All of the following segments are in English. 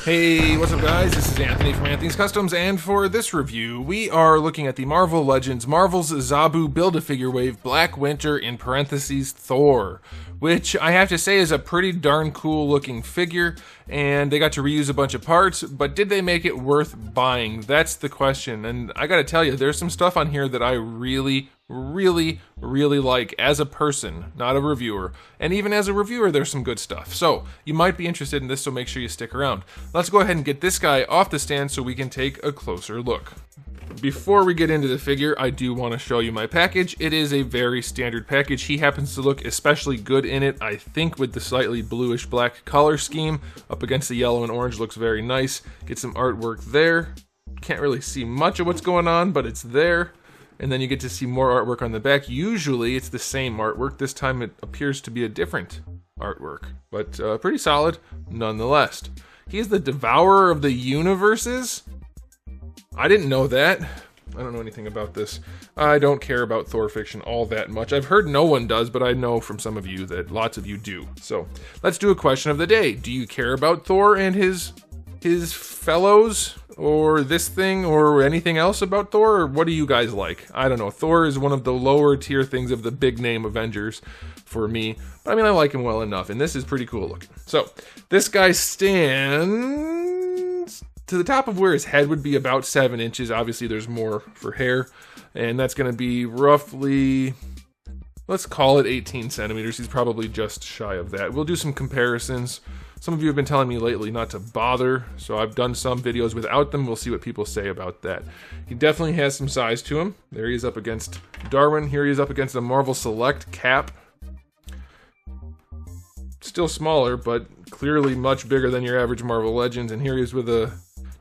Hey, what's up guys? This is Anthony from Anthony's Customs, and for this review, we are looking at the Marvel Legends Marvel's Zabu Build-A-Figure Wave Black Winter in parentheses Thor, which I have to say is a pretty darn cool looking figure, and they got to reuse a bunch of parts, but did they make it worth buying? That's the question, and I gotta tell you, there's some stuff on here that I really like as a person, not a reviewer. And even as a reviewer, there's some good stuff. So you might be interested in this, so make sure you stick around. Let's go ahead and get this guy off the stand so we can take a closer look. Before we get into the figure, I do want to show you my package. It is a very standard package. He happens to look especially good in it, I think, with the slightly bluish black color scheme. Up against the yellow and orange looks very nice. Get some artwork there. Can't really see much of what's going on, but it's there. And then you get to see more artwork on the back. Usually it's the same artwork. This time it appears to be a different artwork, but pretty solid nonetheless. He is the devourer of the universes? I didn't know that. I don't know anything about this. I don't care about Thor fiction all that much. I've heard no one does, but I know from some of you that lots of you do. So let's do a question of the day. Do you care about Thor and his fellows, or this thing, or anything else about Thor, or what do you guys like? I don't know. Thor is one of the lower tier things of the big name Avengers for me, but I mean, I like him well enough, and this is pretty cool looking. So this guy stands to the top of where his head would be, about 7 inches. Obviously there's more for hair, and that's going to be roughly, let's call it 18 centimeters. He's probably just shy of that. We'll do some comparisons. Some of you have been telling me lately not to bother, so I've done some videos without them. We'll see what people say about that. He definitely has some size to him. There he is up against Darwin. Here he is up against a Marvel Select Cap. Still smaller, but clearly much bigger than your average Marvel Legends. And here he is with a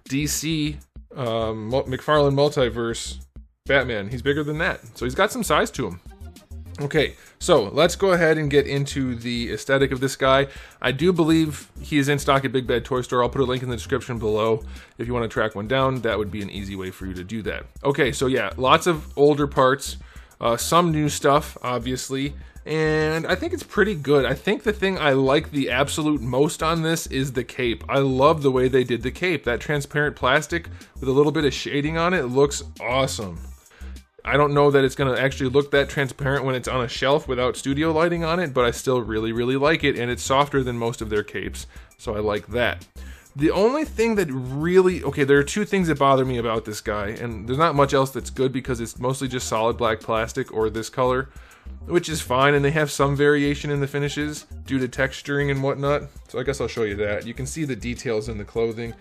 DC McFarlane Multiverse Batman. He's bigger than that, so he's got some size to him. Okay, so let's go ahead and get into the aesthetic of this guy. I do believe he is in stock at Big Bad Toy Store. I'll put a link in the description below. If you want to track one down, that would be an easy way for you to do that. Okay, so yeah, lots of older parts, some new stuff, obviously, and I think it's pretty good. I think the thing I like the absolute most on this is the cape. I love the way they did the cape. That transparent plastic with a little bit of shading on it looks awesome. I don't know that it's going to actually look that transparent when it's on a shelf without studio lighting on it, but I still really like it, and it's softer than most of their capes, so I like that. The only thing that really, okay, there are two things that bother me about this guy, and there's not much else that's good because it's mostly just solid black plastic or this color, which is fine, and they have some variation in the finishes due to texturing and whatnot, so I guess I'll show you that. You can see the details in the clothing.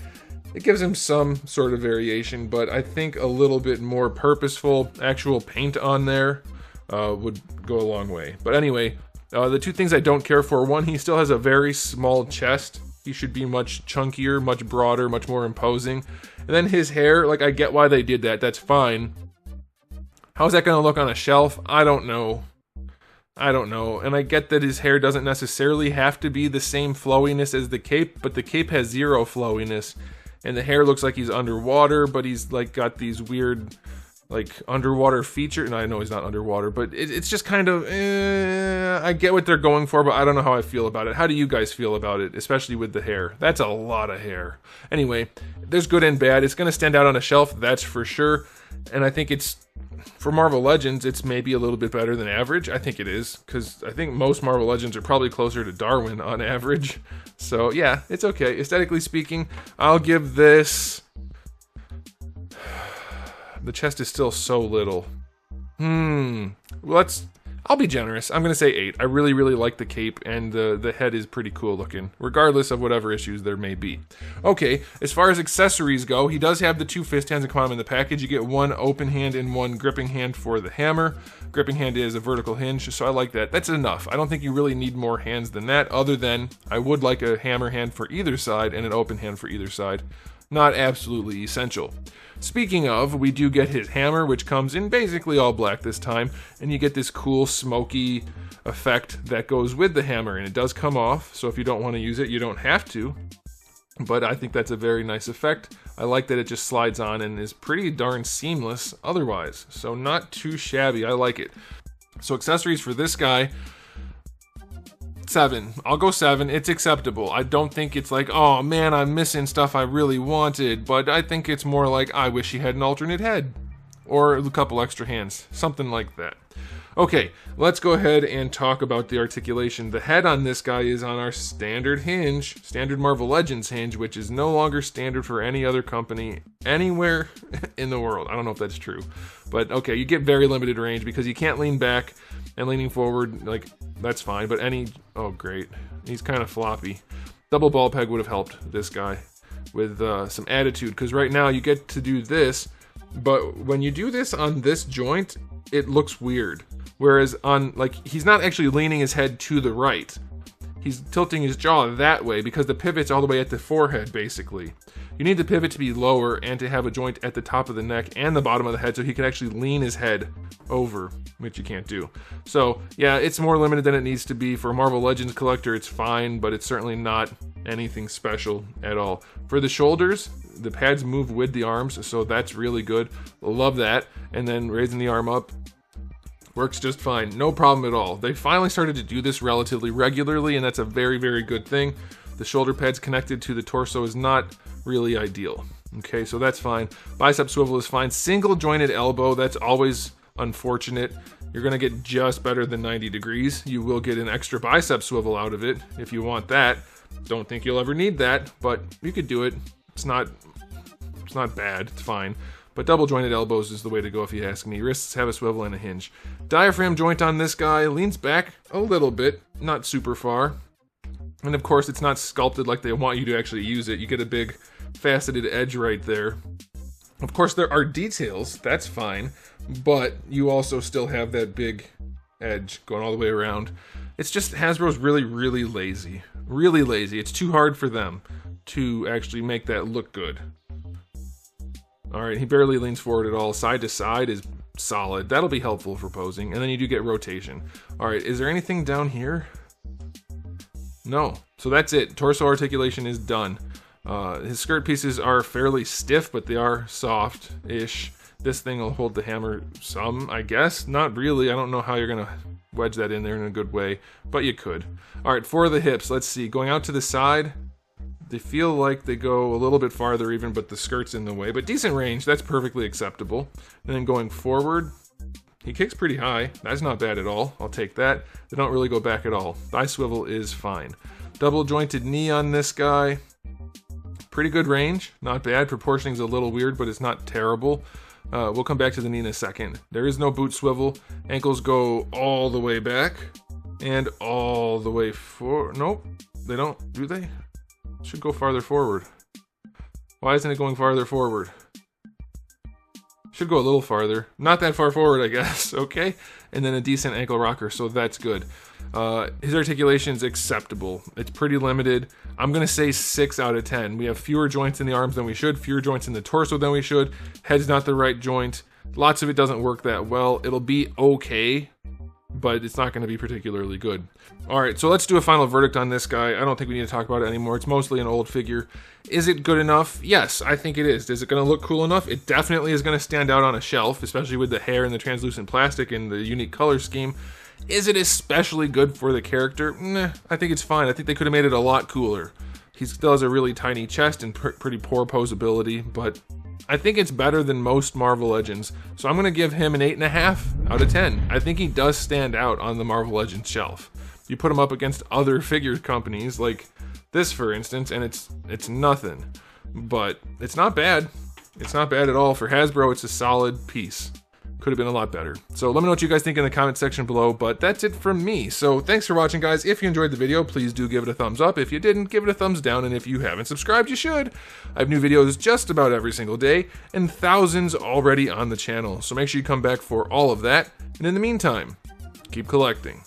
It gives him some sort of variation, but I think a little bit more purposeful actual paint on there would go a long way. But anyway, the two things I don't care for: one, he still has a very small chest. He should be much chunkier, much broader, much more imposing. And then his hair, like, I get why they did that. That's fine. How's that going to look on a shelf? I don't know. And I get that his hair doesn't necessarily have to be the same flowiness as the cape, but the cape has zero flowiness. And the hair looks like he's underwater, but he's like got these weird like underwater features. And I know he's not underwater, but it's just kind of, I get what they're going for, but I don't know how I feel about it. How do you guys feel about it, especially with the hair? That's a lot of hair. Anyway, there's good and bad. It's going to stand out on a shelf, that's for sure. And I think it's, for Marvel Legends, it's maybe a little bit better than average. I think it is, because I think most Marvel Legends are probably closer to Darwin on average. So yeah, it's okay. Aesthetically speaking, I'll give this... The chest is still so little. I'll be generous. I'm going to say 8. I really like the cape, and the head is pretty cool looking, regardless of whatever issues there may be. Okay, as far as accessories go, he does have the 2 fist hands that come out in the package. You get 1 open hand and 1 gripping hand for the hammer. Gripping hand is a vertical hinge, so I like that. That's enough. I don't think you really need more hands than that, other than I would like a hammer hand for either side and an open hand for either side. Not absolutely essential. Speaking of, we do get his hammer, which comes in basically all black this time, and you get this cool smoky effect that goes with the hammer, and it does come off, so if you don't want to use it, you don't have to, but I think that's a very nice effect. I like that it just slides on and is pretty darn seamless otherwise, so not too shabby. I like it. So accessories for this guy, 7. I'll go 7. It's acceptable. I don't think it's like, oh man, I'm missing stuff I really wanted, but I think it's more like, I wish he had an alternate head. Or a couple extra hands. Something like that. Okay, let's go ahead and talk about the articulation. The head on this guy is on our standard hinge, standard Marvel Legends hinge, which is no longer standard for any other company anywhere in the world. I don't know if that's true. But okay, you get very limited range because you can't lean back and leaning forward, like, that's fine. But oh great, he's kind of floppy. Double ball peg would have helped this guy with some attitude, because right now you get to do this, but when you do this on this joint, it looks weird. Whereas on, like, he's not actually leaning his head to the right. He's tilting his jaw that way because the pivot's all the way at the forehead, basically. You need the pivot to be lower and to have a joint at the top of the neck and the bottom of the head so he can actually lean his head over, which you can't do. So, yeah, it's more limited than it needs to be. For a Marvel Legends collector, it's fine, but it's certainly not anything special at all. For the shoulders, the pads move with the arms, so that's really good. Love that. And then raising the arm up works just fine. No problem at all. They finally started to do this relatively regularly, and that's a very, very good thing. The shoulder pads connected to the torso is not really ideal. Okay, so that's fine. Bicep swivel is fine. Single jointed elbow, that's always unfortunate. You're gonna get just better than 90 degrees. You will get an extra bicep swivel out of it if you want that. Don't think you'll ever need that, but you could do it. It's not bad, it's fine. But double jointed elbows is the way to go if you ask me. Wrists have a swivel and a hinge. Diaphragm joint on this guy leans back a little bit, not super far. And of course it's not sculpted like they want you to actually use it. You get a big faceted edge right there. Of course there are details, that's fine, but you also still have that big edge going all the way around. It's just Hasbro's really, really lazy. Really lazy. It's too hard for them to actually make that look good. Alright, he barely leans forward at all. Side to side is solid. That'll be helpful for posing. And then you do get rotation. Alright, is there anything down here? No. So that's it. Torso articulation is done. His skirt pieces are fairly stiff, but they are soft-ish. This thing will hold the hammer some, I guess. Not really. I don't know how you're going to wedge that in there in a good way, but you could. Alright, for the hips, let's see. Going out to the side, they feel like they go a little bit farther even, but the skirt's in the way. But decent range, that's perfectly acceptable. And then going forward, he kicks pretty high. That's not bad at all. I'll take that. They don't really go back at all. Thigh swivel is fine. Double jointed knee on this guy. Pretty good range. Not bad. Proportioning's a little weird, but it's not terrible. We'll come back to the knee in a second. There is no boot swivel. Ankles go all the way back and all the way forward. Nope, they don't, do they? Should go farther forward. Why isn't it going farther forward? Should go a little farther. Not that far forward, I guess. Okay. And then a decent ankle rocker, so that's good. His articulation's acceptable. It's pretty limited. I'm going to say 6 out of 10. We have fewer joints in the arms than we should, fewer joints in the torso than we should. Head's not the right joint. Lots of it doesn't work that well. It'll be okay, but it's not going to be particularly good. Alright, so let's do a final verdict on this guy. I don't think we need to talk about it anymore. It's mostly an old figure. Is it good enough? Yes, I think it is. Is it going to look cool enough? It definitely is going to stand out on a shelf, especially with the hair and the translucent plastic and the unique color scheme. Is it especially good for the character? Nah, I think it's fine. I think they could have made it a lot cooler. He still has a really tiny chest and pretty poor posability, but I think it's better than most Marvel Legends, so I'm going to give him an 8.5 out of 10. I think he does stand out on the Marvel Legends shelf. You put him up against other figure companies, like this for instance, and it's nothing. But it's not bad. It's not bad at all. For Hasbro, it's a solid piece. Could have been a lot better. So let me know what you guys think in the comment section below, but that's it from me. So thanks for watching, guys. If you enjoyed the video, please do give it a thumbs up. If you didn't, give it a thumbs down, and if you haven't subscribed, you should. I have new videos just about every single day, and thousands already on the channel, so make sure you come back for all of that. And in the meantime, keep collecting.